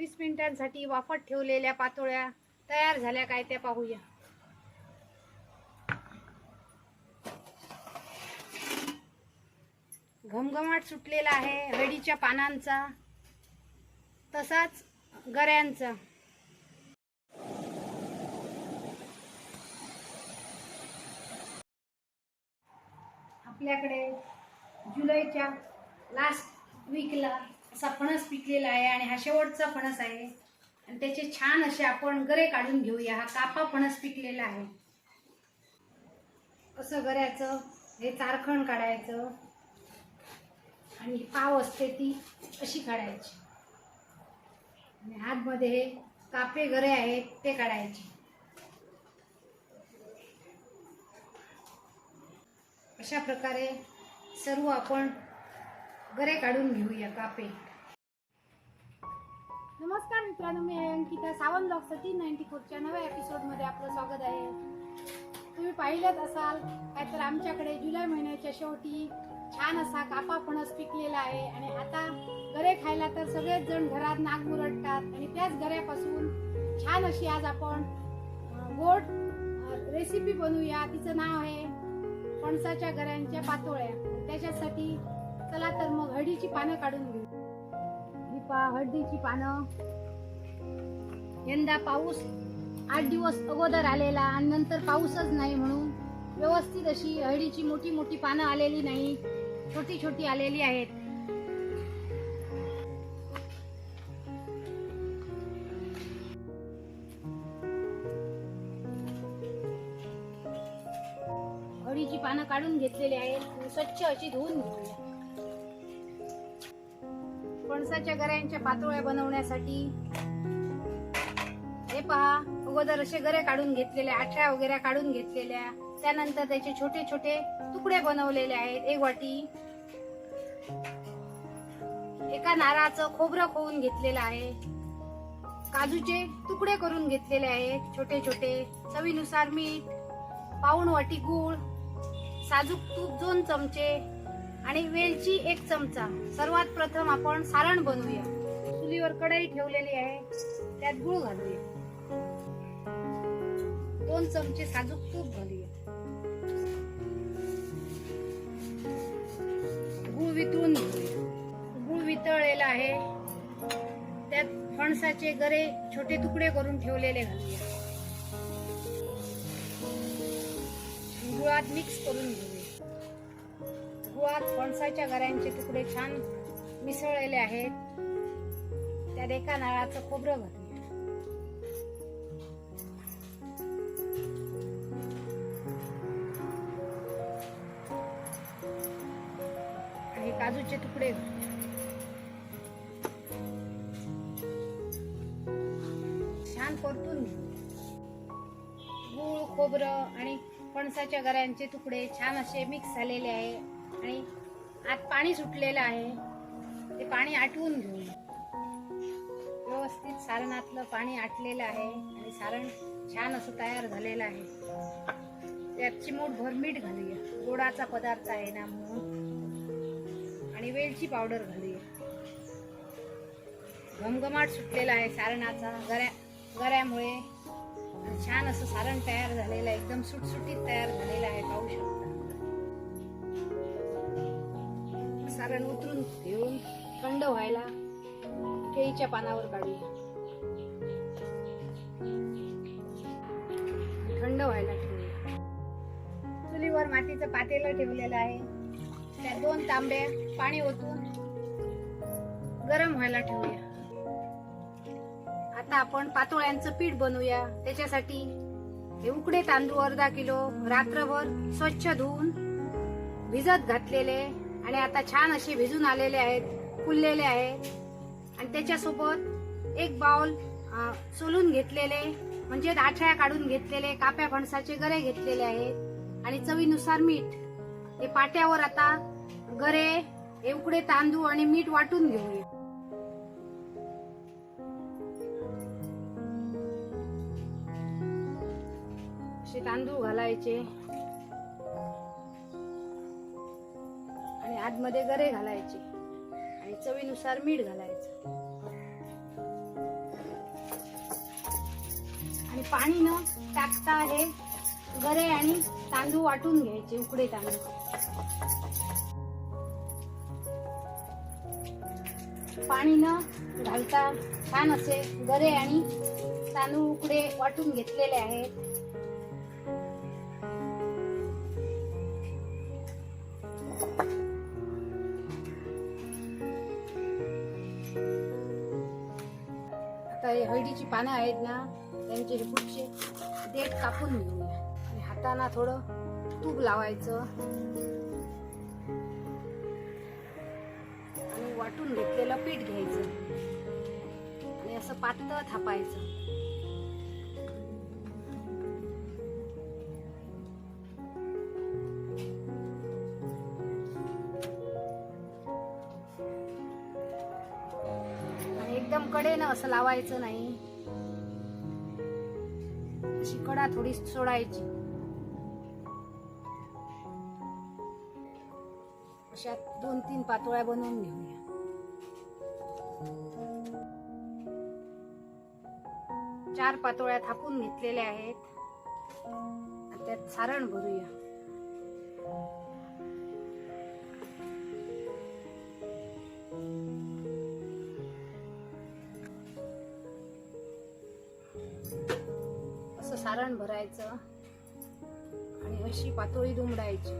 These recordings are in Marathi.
20 मिनिटांसाठी वाफत ठेवलेल्या पातोळ्या तयार झाल्या काय ते पाहूया। घमघमाट सुटलेला आहे हळदीच्या पानांचा तसाच गऱ्यांचा। आपल्याकडे जुलैच्या लास्ट वीकला असा फणस पिकलेला आहे आणि हा शेवटचा फणस आहे आणि त्याचे छान असे आपण गरे काढून घेऊया। हा कापा फणस पिकलेला आहे। असं गऱ्याचं हे चारखण काढायचं आणि पाव असते ती अशी काढायची आणि आतमध्ये हे कापे गरे आहेत ते काढायचे। अशा प्रकारे सर्व आपण गरे काढून घेऊया कापे। नमस्कार मित्रांनो, मी अंकिता सावंत ब्लॉग 1394च्या नव्या एपिसोडमध्ये आपलं स्वागत आहे। तुम्ही पाहिलंच असाल काय तर आमच्याकडे जुलै महिन्याच्या शेवटी छान असा कापा फणस पिकलेला आहे आणि आता गरे खायला तर सगळेच जण घरात नाक मुरडतात आणि त्याच गऱ्यापासून छान अशी आज आपण गोड रेसिपी बनवूया। तिचं नाव आहे फणसाच्या गऱ्यांच्या पातोळ्या। त्याच्यासाठी चला तर मग हळदीची पानं काढून घेऊ। ही पहा हळदीची पानं। यंदा पाऊस 8 दिवस अगोदर आलेला आणि नंतर पाऊसच नाही म्हणून व्यवस्थित अशी हळदीची मोठी मोठी पानं आलेली नाही, छोटी छोटी आलेली आहेत। हळदीची पानं काढून घेतलेली आहेत, स्वच्छ अशी धुवून घेऊया। फणसाच्या गऱ्यांच्या पातोळ्या बनवण्यासाठी हे पहा अगोदर असे गरे काढून घेतलेले, आठ्या वगैरे काढून घेतलेल्या, त्यानंतर त्याचे छोटे छोटे तुकडे बनवलेले आहेत। 1 वाटी एका नारळाचं खोबरं खोवून घेतलेलं आहे। काजूचे तुकडे करून घेतलेले आहेत छोटे छोटे। चवीनुसार मीठ, पाऊण वाटी गूळ, साजूक तूप 2 चमचे आणि वेलची 1 चमचा। सर्वात प्रथम आपण सारण बनवूया। चुलीवर कढई ठेवलेली आहे, त्यात गूळ घालूया। 2 चमचे साजूक तूप घालूया। गूळ वितळून घेऊया। गूळ वितळलेला आहे, त्यात फणसाचे गरे छोटे तुकडे करून ठेवलेले घालूया। गुळात मिक्स करून घेऊया। गुळात फणसाच्या गऱ्यांचे तुकडे छान मिसळलेले आहेत, त्यात एका नारळाचं खोबरं घालूया। आणि काजूचे तुकडे घालूया। छान परतून घेऊया। गूळ, खोबरं आणि फणसाच्या गऱ्यांचे तुकडे छान असे मिक्स झालेले आहे आणि आत पाणी सुटलेलं आहे, ते पाणी आटवून घेऊया। व्यवस्थित सारणातलं पाणी आटलेलं आहे आणि सारण छान असं तयार झालेलं आहे। त्यात चिमूटभर मीठ घालूया, गोडाचा पदार्थ आहे ना म्हणून, आणि वेलची पावडर घालूया। घमघमाट सुटलेला आहे सारणाचा गऱ्यामुळे छान असं सारण तयार झालेलं आहे, एकदम सुटसुटीत तयार झालेलं आहे, पाहू शकता। सारण उतरून घेऊन थंड व्हायला केळीच्या पानावर काढूया। थंड व्हायला ठेवूया। चुलीवर मातीचं पातेलं ठेवलेलं आहे, त्यात 2 तांबे पाणी ओतून गरम व्हायला ठेवूया। आता आपण पातोळ्यांचं पीठ बनवूया। त्याच्यासाठी हे उकडे तांदूळ अर्धा किलो रात्रभर स्वच्छ धुवून भिजत घातलेले आणि आता छान असे भिजून आलेले आहेत, फुललेले आहेत। आणि त्याच्यासोबत 1 बाउल सोलून घेतलेले म्हणजे आठ्या काढून घेतलेले काप्या फणसाचे गरे घेतलेले आहेत आणि चवीनुसार मीठ। हे पाट्यावर आता गरे, हे उकडे तांदूळ आणि मीठ वाटून घेऊया। असे तांदूळ घालायचे आणि आतमध्ये गरे घालायचे आणि चवीनुसार मीठ घालायचं। आणि पाणी न टाकता हे गरे आणि तांदूळ वाटून घ्यायचे, उकडे तांदूळ. पाणी न घालता छान असे गरे आणि तांदूळ उकडे वाटून घेतलेले आहेत. आता हे हळदीची पानं आहेत ना, त्यांचे हे पुढचे देठ कापून घेऊया आणि हाताना थोडं तूप लावायचं आणि वाटून घेतलेलं पीठ घ्यायचं आणि असं पातळ थापायचं. आणि एकदम कडेनं असं लावायचं नाही, अशी कडा थोडी सोडायची. अशा 2-3 पातोळ्या बनवून घेऊया. चार पातोळ्या थापून घेतलेल्या आहेत. त्यात सारण भरूया. असं सारण भरायचं आणि अशी पातोळी दुमडायची.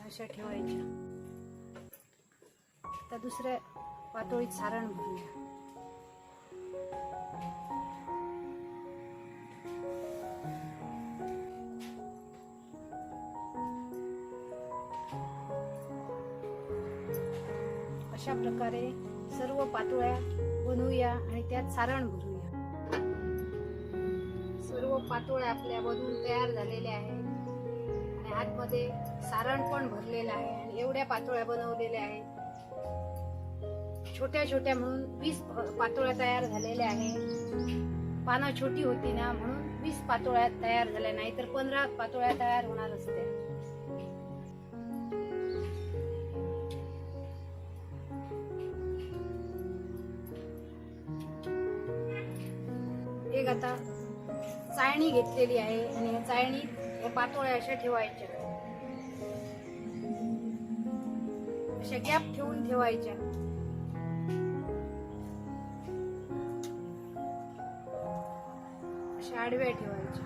अशा ठेवायच्या. आता दुसऱ्या पातोळीत सारण भरूया. अशा प्रकारे सर्व पातोळ्या बनवूया आणि त्यात सारण भरूया. सर्व पातोळ्या आपल्या बनवून तयार झालेल्या आहेत आणि आतमध्ये सारण पण भरलेलं आहे आणि एवढ्या पातोळ्या बनवलेल्या आहेत. छोट्या छोट्या म्हणून 20 पातोळ्या तयार झालेल्या आहेत. पानं छोटी होती ना म्हणून 20 पातोळ्या तयार झाल्या, नाही तर 15 पातोळ्या तयार होणार असत्या. एक आता चाळणी घेतलेली आहे आणि या चाळणीत या पातोळ्या अशा ठेवायच्या. अशा गॅप ठेवून ठेवायच्या. अशा आडव्या ठेवायच्या.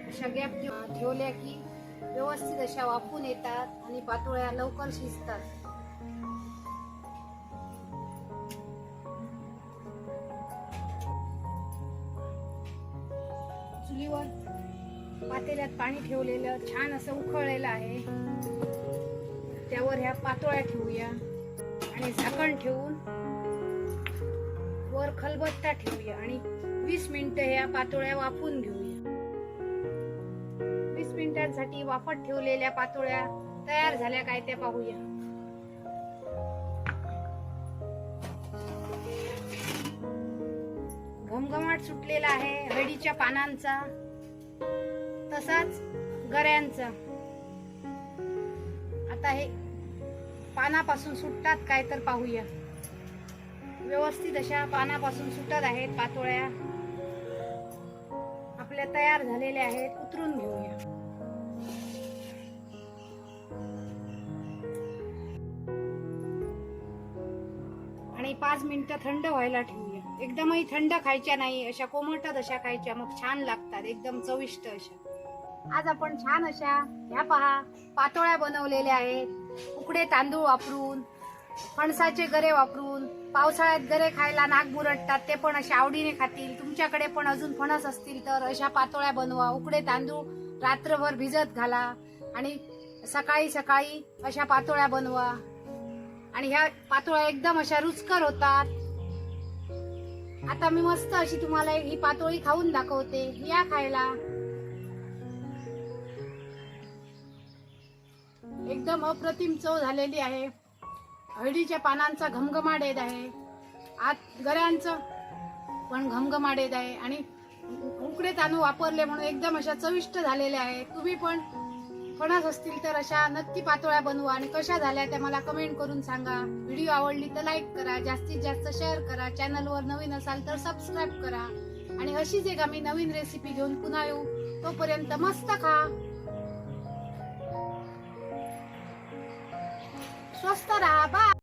अशा गॅप ठेवल्या की व्यवस्थित अशा वाफून येतात आणि पातोळ्या लवकर शिजतात. चुलीवर पातेल्यात पाणी ठेवलेलं छान असं उकळलेलं आहे. त्यावर ह्या पातोळ्या ठेवूया आणि झाकण ठेवून वर खलबत्ता ठेवूया आणि 20 मिनिटं ह्या पातोळ्या वाफून घेऊया. 20 मिनिटांसाठी वाफत ठेवलेल्या पातोळ्या तयार झाल्या काय ते पाहूया. घमघमाट सुटलेला आहे हळदीच्या पानांचा, तसाच गऱ्यांचा. आता हे पानापासून सुटतात काय तर पाहूया. व्यवस्थित अशा पानापासून सुटत आहेत पातोळ्या. आपल्या तयार झालेल्या आहेत. उतरून घेऊया. आणि 5 मिनिटं थंड व्हायला ठेवूया. एकदमही थंड खायच्या नाही, अशा कोमटच अशा खायच्या, मग छान लागतात, एकदम चविष्ट अशा. आज आपण छान अशा ह्या पहा पातोळ्या बनवलेल्या आहेत. उकडे तांदूळ वापरून, फणसाचे गरे वापरून. पावसाळ्यात गरे खायला नाक मुरडतात, ते पण अशा आवडीने खातील. तुमच्याकडे पण अजून फणस असतील तर अशा पातोळ्या बनवा. उकडे तांदूळ रात्रभर भिजत घाला आणि सकाळी सकाळी अशा पातोळ्या बनवा आणि ह्या पातोळ्या एकदम अशा रुचकर होतात. आता मी मस्त अशी तुम्हाला ही पातोळी खाऊन दाखवते, या खायला. एकदम अप्रतिम चव झालेली आहे. हळदीच्या पानांचा घमघमाट येत आहे, आत गऱ्यांचं पण घमघमाट येत आहे आणि उकडे तांदूळ वापरले म्हणून एकदम अशा चविष्ट झालेल्या आहेत. तुम्ही पण फणस असतील तर अशा नक्की पातोळ्या बनवा आणि कशा झाल्या त्या मला कमेंट करून सांगा. व्हिडिओ आवडली तर लाईक करा, जास्तीत जास्त शेअर करा, चॅनलवर नवीन असाल तर सबस्क्राईब करा आणि अशीच एक आम्ही नवीन रेसिपी घेऊन पुन्हा येऊ. तोपर्यंत मस्त खा, स्वस्त राहा. बाय.